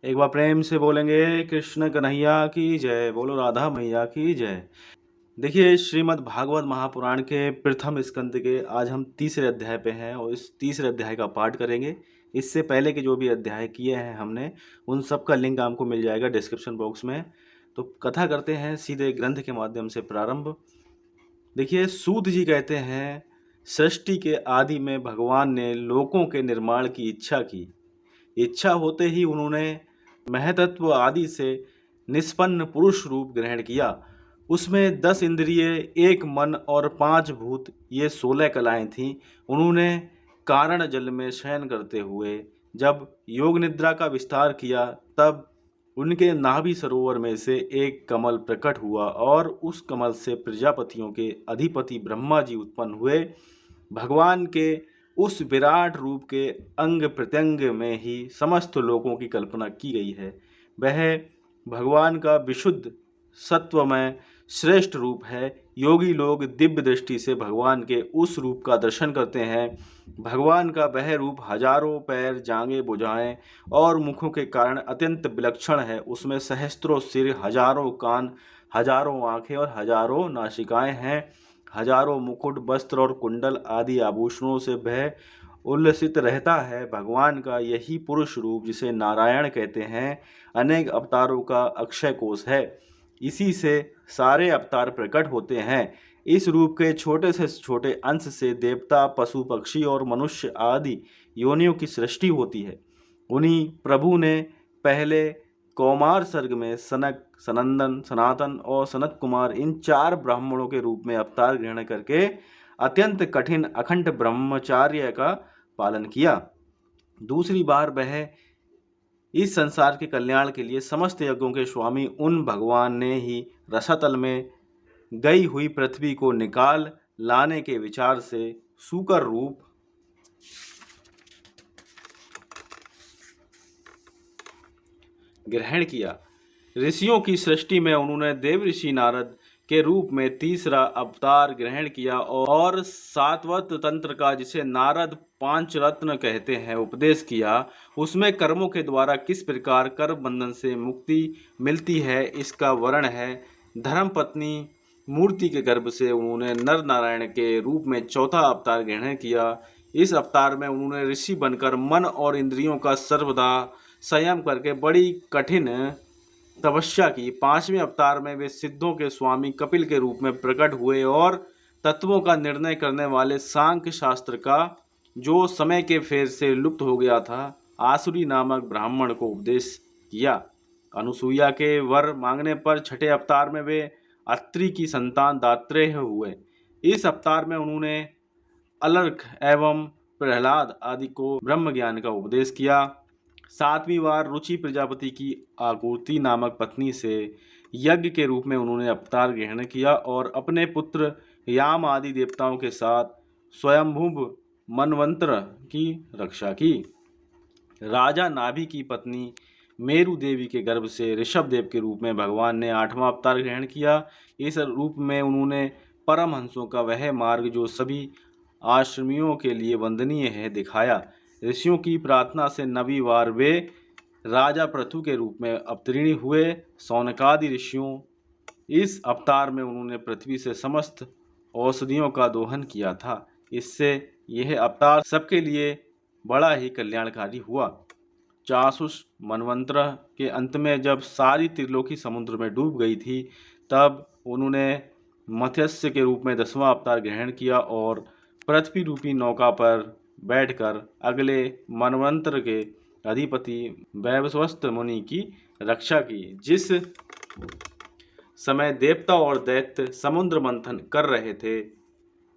एक बार प्रेम से बोलेंगे कृष्ण कन्हैया की जय, बोलो राधा मैया की जय। देखिए, श्रीमद् भागवत महापुराण के प्रथम स्कंद के आज हम तीसरे अध्याय पे हैं और इस तीसरे अध्याय का पाठ करेंगे। इससे पहले के जो भी अध्याय किए हैं हमने, उन सब का लिंक आपको मिल जाएगा डिस्क्रिप्शन बॉक्स में। तो कथा करते हैं सीधे ग्रंथ के माध्यम से प्रारंभ। देखिए, सूत जी कहते हैं, सृष्टि के आदि में भगवान ने लोकों के निर्माण की इच्छा की। इच्छा होते ही उन्होंने महतत्व आदि से निष्पन्न पुरुष रूप ग्रहण किया। उसमें 10 इंद्रिय, एक मन और 5 भूत, ये 16 कलाएं थीं। उन्होंने कारण जल में शयन करते हुए जब योग निद्रा का विस्तार किया, तब उनके नाभि सरोवर में से एक कमल प्रकट हुआ और उस कमल से प्रजापतियों के अधिपति ब्रह्मा जी उत्पन्न हुए। भगवान के उस विराट रूप के अंग प्रत्यंग में ही समस्त लोकों की कल्पना की गई है। वह भगवान का विशुद्ध सत्वमय श्रेष्ठ रूप है। योगी लोग दिव्य दृष्टि से भगवान के उस रूप का दर्शन करते हैं। भगवान का वह रूप हजारों पैर, जांघें, भुजाएं और मुखों के कारण अत्यंत विलक्षण है। उसमें सहस्त्रों सिर, हजारों कान, हजारों आंखें और हजारों नासिकाएं हैं। हजारों मुकुट, वस्त्र और कुंडल आदि आभूषणों से वह उल्लसित रहता है। भगवान का यही पुरुष रूप, जिसे नारायण कहते हैं, अनेक अवतारों का अक्षय कोश है। इसी से सारे अवतार प्रकट होते हैं। इस रूप के छोटे से छोटे अंश से देवता, पशु, पक्षी और मनुष्य आदि योनियों की सृष्टि होती है। उन्हीं प्रभु ने पहले कौमार सर्ग में सनक, सनंदन, सनातन और सनत कुमार, इन 4 ब्राह्मणों के रूप में अवतार ग्रहण करके अत्यंत कठिन अखंड ब्रह्मचार्य का पालन किया। दूसरी बार वह इस संसार के कल्याण के लिए समस्त यज्ञों के स्वामी उन भगवान ने ही रसातल में गई हुई पृथ्वी को निकाल लाने के विचार से सूकर रूप ग्रहण किया। ऋषियों की सृष्टि में उन्होंने देव ऋषि नारद के रूप में तीसरा अवतार ग्रहण किया और सातवत तंत्र का, जिसे नारद पांच रत्न कहते हैं, उपदेश किया। उसमें कर्मों के द्वारा किस प्रकार कर्म बंधन से मुक्ति मिलती है, इसका वर्णन है। धर्म पत्नी मूर्ति के गर्भ से उन्होंने नर नारायण के रूप में चौथा अवतार ग्रहण किया। इस अवतार में उन्होंने ऋषि बनकर मन और इंद्रियों का सर्वदा संयम करके बड़ी कठिन तपस्या की। 5वें अवतार में वे सिद्धों के स्वामी कपिल के रूप में प्रकट हुए और तत्वों का निर्णय करने वाले सांख्य शास्त्र का, जो समय के फेर से लुप्त हो गया था, आसुरी नामक ब्राह्मण को उपदेश किया। अनुसुईया के वर मांगने पर 6ठे अवतार में वे अत्रि की संतान दात्रेय हुए। इस अवतार में उन्होंने अलर्क एवं प्रहलाद आदि को ब्रह्म ज्ञान का उपदेश किया। 7वीं बार रुचि प्रजापति की आकृति नामक पत्नी से यज्ञ के रूप में उन्होंने अवतार ग्रहण किया और अपने पुत्र याम आदि देवताओं के साथ स्वयंभुव मनवंतर की रक्षा की। राजा नाभि की पत्नी मेरु देवी के गर्भ से ऋषभ देव के रूप में भगवान ने 8वां अवतार ग्रहण किया। इस रूप में उन्होंने परमहंसों का वह मार्ग, जो सभी आश्रमियों के लिए वंदनीय है, दिखाया। ऋषियों की प्रार्थना से 9वीं बार वे राजा पृथु के रूप में अवतीर्ण हुए। सौनकादि ऋषियों, इस अवतार में उन्होंने पृथ्वी से समस्त औषधियों का दोहन किया था। इससे यह अवतार सबके लिए बड़ा ही कल्याणकारी हुआ। चासुष मनवंतर के अंत में जब सारी त्रिलोकी समुद्र में डूब गई थी, तब उन्होंने मत्स्य के रूप में 10वां अवतार ग्रहण किया और पृथ्वी रूपी नौका पर बैठकर अगले मनवंतर के अधिपति वैवस्वत मुनि की रक्षा की। जिस समय देवता और दैत्य समुद्र मंथन कर रहे थे,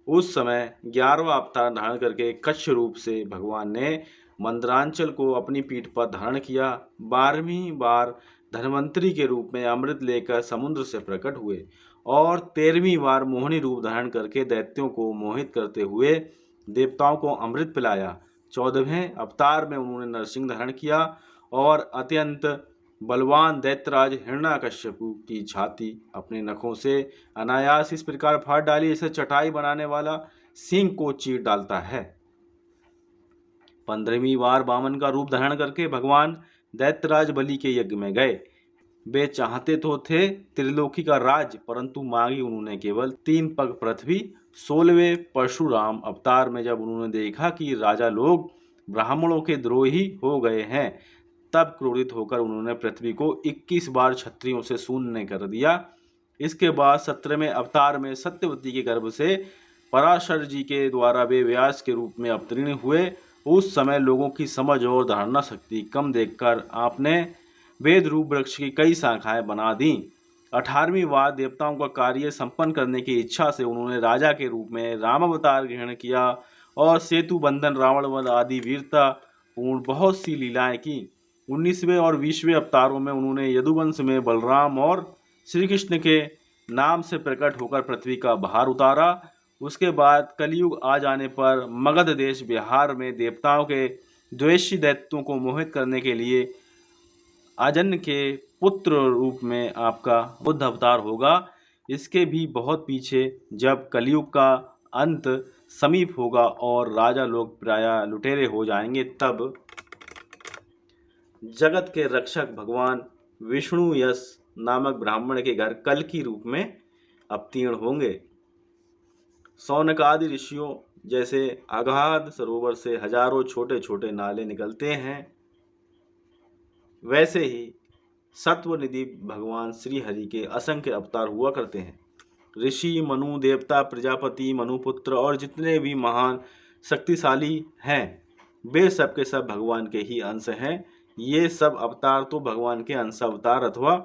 उस समय 11वां अवतार धारण करके कच्छ रूप से भगवान ने मंदरांचल को अपनी पीठ पर धारण किया। 12वीं बार धन्वंतरी के रूप में अमृत लेकर समुद्र से प्रकट हुए और 13वीं बार मोहिनी रूप धारण करके दैत्यों को मोहित करते हुए देवताओं को अमृत पिलाया। 14वें अवतार में उन्होंने नरसिंह धारण किया और अत्यंत बलवान दैत्यराज हिरण्याकश्यपु की छाती अपने नखों से अनायास इस प्रकार फाड़ डाली, जैसे चटाई बनाने वाला सिंह को चीर डालता है। 15वीं बार वामन का रूप धारण करके भगवान दैत्यराज बलि के यज्ञ में गए। वे चाहते तो थे त्रिलोकी का राज, परंतु मांगी उन्होंने केवल 3 पग पृथ्वी। 16वें परशुराम अवतार में जब उन्होंने देखा कि राजा लोग ब्राह्मणों के द्रोही हो गए हैं, तब क्रोधित होकर उन्होंने पृथ्वी को 21 बार क्षत्रियों से शून्य कर दिया। इसके बाद 17वें अवतार में सत्यवती के गर्भ से पराशर जी के द्वारा वे व्यास के रूप में अवतीर्ण हुए। उस समय लोगों की समझ और धारणा शक्ति कम देखकर आपने वेद रूप वृक्ष की कई शाखाएं बना दी। 18वीं बार देवताओं का कार्य संपन्न करने की इच्छा से उन्होंने राजा के रूप में राम अवतार ग्रहण किया और सेतु बंधन, रावण वध आदि वीरता पूर्ण बहुत सी लीलाएं की। 19वें और 20वें अवतारों में उन्होंने यदुवंश में बलराम और श्री कृष्ण के नाम से प्रकट होकर पृथ्वी का भार उतारा। उसके बाद कलयुग आ जाने पर मगध देश बिहार में देवताओं के द्वेषी दैत्यों को मोहित करने के लिए आजन्य के पुत्र रूप में आपका बुद्ध अवतार होगा। इसके भी बहुत पीछे जब कलयुग का अंत समीप होगा और राजा लोग प्रायः लुटेरे हो जाएंगे, तब जगत के रक्षक भगवान विष्णु यश नामक ब्राह्मण के घर कल की रूप में अवतीर्ण होंगे। सौनक आदि ऋषियों जैसे अगाध सरोवर से हजारों छोटे छोटे नाले निकलते हैं, वैसे ही सत्वनिधि भगवान श्री हरि के असंख्य अवतार हुआ करते हैं। ऋषि, मनु, देवता, प्रजापति, मनुपुत्र और जितने भी महान शक्तिशाली हैं, वे सब के सब भगवान के ही अंश हैं। ये सब अवतार तो भगवान के अंश अवतार अथवा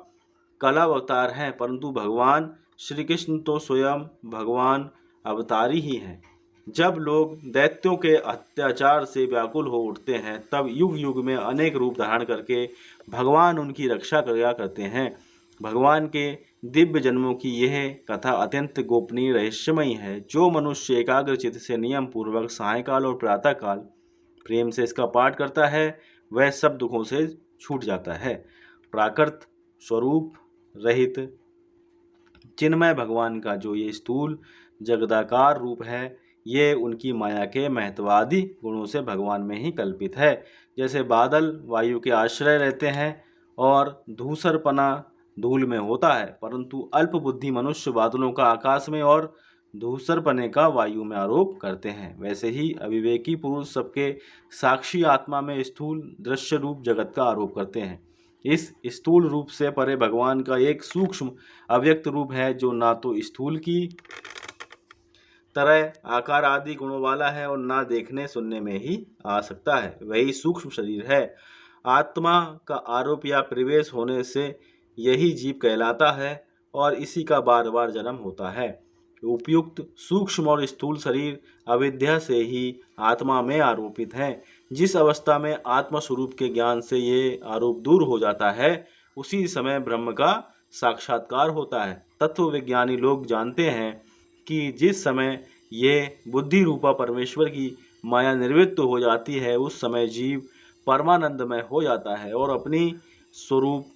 कला अवतार हैं, परंतु भगवान श्री कृष्ण तो स्वयं भगवान अवतारी ही हैं। जब लोग दैत्यों के अत्याचार से व्याकुल हो उठते हैं, तब युग युग में अनेक रूप धारण करके भगवान उनकी रक्षा किया करते हैं। भगवान के दिव्य जन्मों की यह कथा अत्यंत गोपनीय रहस्यमयी है। जो मनुष्य एकाग्रचित्त से नियम पूर्वक सायंकाल और प्रातःकाल प्रेम से इसका पाठ करता है, वह सब दुखों से छूट जाता है। प्राकृत स्वरूप रहित चिन्मय भगवान का जो ये स्थूल जगदाकार रूप है, ये उनकी माया के महत्वादि गुणों से भगवान में ही कल्पित है। जैसे बादल वायु के आश्रय रहते हैं और धूसरपना धूल में होता है, परंतु अल्प बुद्धि मनुष्य बादलों का आकाश में और धूसरपने का वायु में आरोप करते हैं। वैसे ही अविवेकी पुरुष सबके साक्षी आत्मा में स्थूल दृश्य रूप जगत का आरोप करते हैं। इस स्थूल रूप से परे भगवान का एक सूक्ष्म अव्यक्त रूप है, जो ना तो स्थूल की तरह आकार आदि गुणों वाला है और ना देखने सुनने में ही आ सकता है। वही सूक्ष्म शरीर है। आत्मा का आरोप या प्रवेश होने से यही जीव कहलाता है और इसी का बार बार जन्म होता है। उपयुक्त सूक्ष्म और स्थूल शरीर अविद्या से ही आत्मा में आरोपित हैं। जिस अवस्था में आत्म स्वरूप के ज्ञान से ये आरोप दूर हो जाता है, उसी समय ब्रह्म का साक्षात्कार होता है। तत्व विज्ञानी लोग जानते हैं कि जिस समय ये बुद्धि रूपा परमेश्वर की माया निवृत्त हो जाती है, उस समय जीव परमानंदमय हो जाता है और अपनी स्वरूप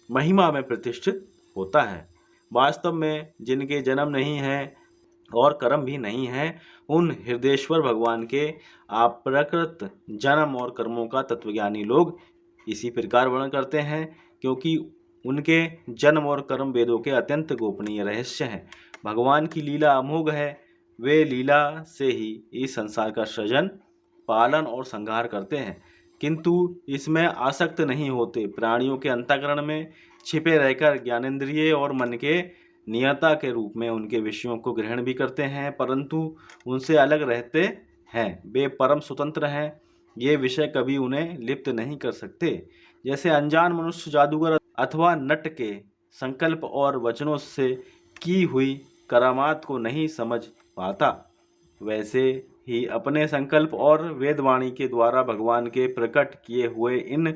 महिमा में प्रतिष्ठित होता है। वास्तव में जिनके जन्म नहीं है और कर्म भी नहीं है, उन हृदयेश्वर भगवान के अप्रकृत जन्म और कर्मों का तत्वज्ञानी लोग इसी प्रकार वर्णन करते हैं, क्योंकि उनके जन्म और कर्म वेदों के अत्यंत गोपनीय रहस्य हैं। भगवान की लीला अमोघ है। वे लीला से ही इस संसार का सृजन, पालन और संहार करते हैं, किंतु इसमें आसक्त नहीं होते। प्राणियों के अंतःकरण में छिपे रहकर ज्ञानेंद्रिय और मन के नियता के रूप में उनके विषयों को ग्रहण भी करते हैं, परंतु उनसे अलग रहते हैं। वे परम स्वतंत्र हैं। ये विषय कभी उन्हें लिप्त नहीं कर सकते। जैसे अनजान मनुष्य जादूगर अथवा नट के संकल्प और वचनों से की हुई करामात को नहीं समझ पाता, वैसे ही अपने संकल्प और वेदवाणी के द्वारा भगवान के प्रकट किए हुए इन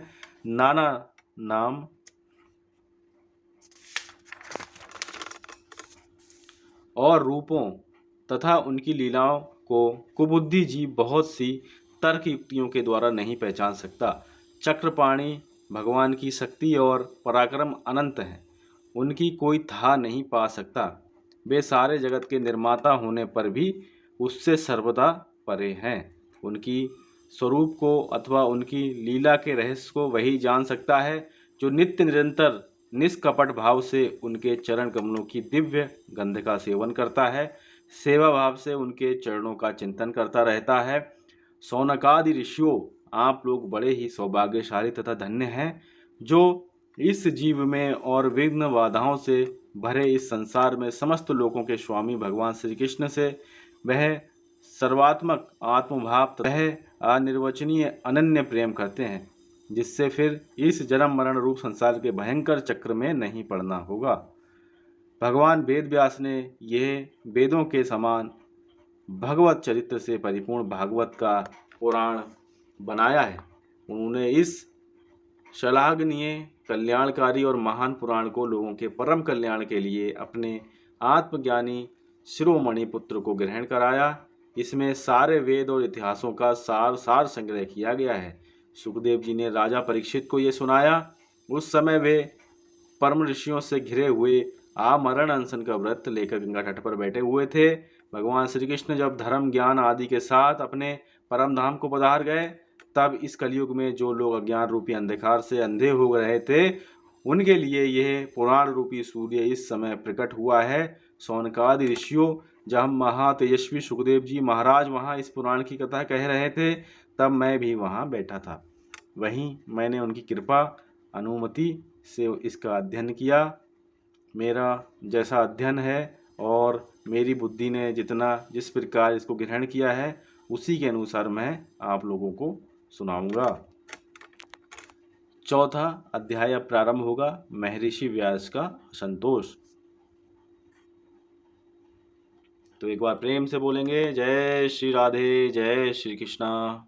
नाना नाम और रूपों तथा उनकी लीलाओं को कुबुद्धि जीव बहुत सी तर्क युक्तियों के द्वारा नहीं पहचान सकता। चक्रपाणी भगवान की शक्ति और पराक्रम अनंत है, उनकी कोई था नहीं पा सकता। वे सारे जगत के निर्माता होने पर भी उससे सर्वदा परे हैं। उनकी स्वरूप को अथवा उनकी लीला के रहस्य को वही जान सकता है जो नित्य निरंतर निष्कपट भाव से उनके चरण कमलों की दिव्य गंध का सेवन करता है, सेवा भाव से उनके चरणों का चिंतन करता रहता है। शौनकादि ऋषियों, आप लोग बड़े ही सौभाग्यशाली तथा धन्य हैं जो इस जीव में और विघ्न बाधाओं से भरे इस संसार में समस्त लोकों के स्वामी भगवान श्री कृष्ण से वह सर्वात्मक आत्मभाव वह अनिर्वचनीय अनन्य प्रेम करते हैं, जिससे फिर इस जन्म मरण रूप संसार के भयंकर चक्र में नहीं पड़ना होगा। भगवान वेद व्यास ने यह वेदों के समान भगवत चरित्र से परिपूर्ण भागवत का पुराण बनाया है। उन्होंने इस श्लाघनीय, कल्याणकारी और महान पुराण को लोगों के परम कल्याण के लिए अपने आत्मज्ञानी शिरोमणि पुत्र को ग्रहण कराया। इसमें सारे वेद और इतिहासों का सार संग्रह किया गया है। सुखदेव जी ने राजा परीक्षित को ये सुनाया। उस समय वे परम ऋषियों से घिरे हुए आमरण अनशन का व्रत लेकर गंगा तट पर बैठे हुए थे। भगवान श्री कृष्ण जब धर्म ज्ञान आदि के साथ अपने परम धाम को पधार गए, तब इस कलयुग में जो लोग अज्ञान रूपी अंधकार से अंधे हो रहे थे, उनके लिए यह पुराण रूपी सूर्य इस समय प्रकट हुआ है। शौनकादि ऋषियों, जब महातेजस्वी सुखदेव जी महाराज वहाँ इस पुराण की कथा कह रहे थे, तब मैं भी वहाँ बैठा था। वहीं मैंने उनकी कृपा अनुमति से इसका अध्ययन किया। मेरा जैसा अध्ययन है और मेरी बुद्धि ने जिस प्रकार इसको ग्रहण किया है, उसी के अनुसार मैं आप लोगों को सुनाऊंगा। चौथा अध्याय अब प्रारंभ होगा, महर्षि व्यास का संतोष। तो एक बार प्रेम से बोलेंगे, जय श्री राधे, जय श्री कृष्णा।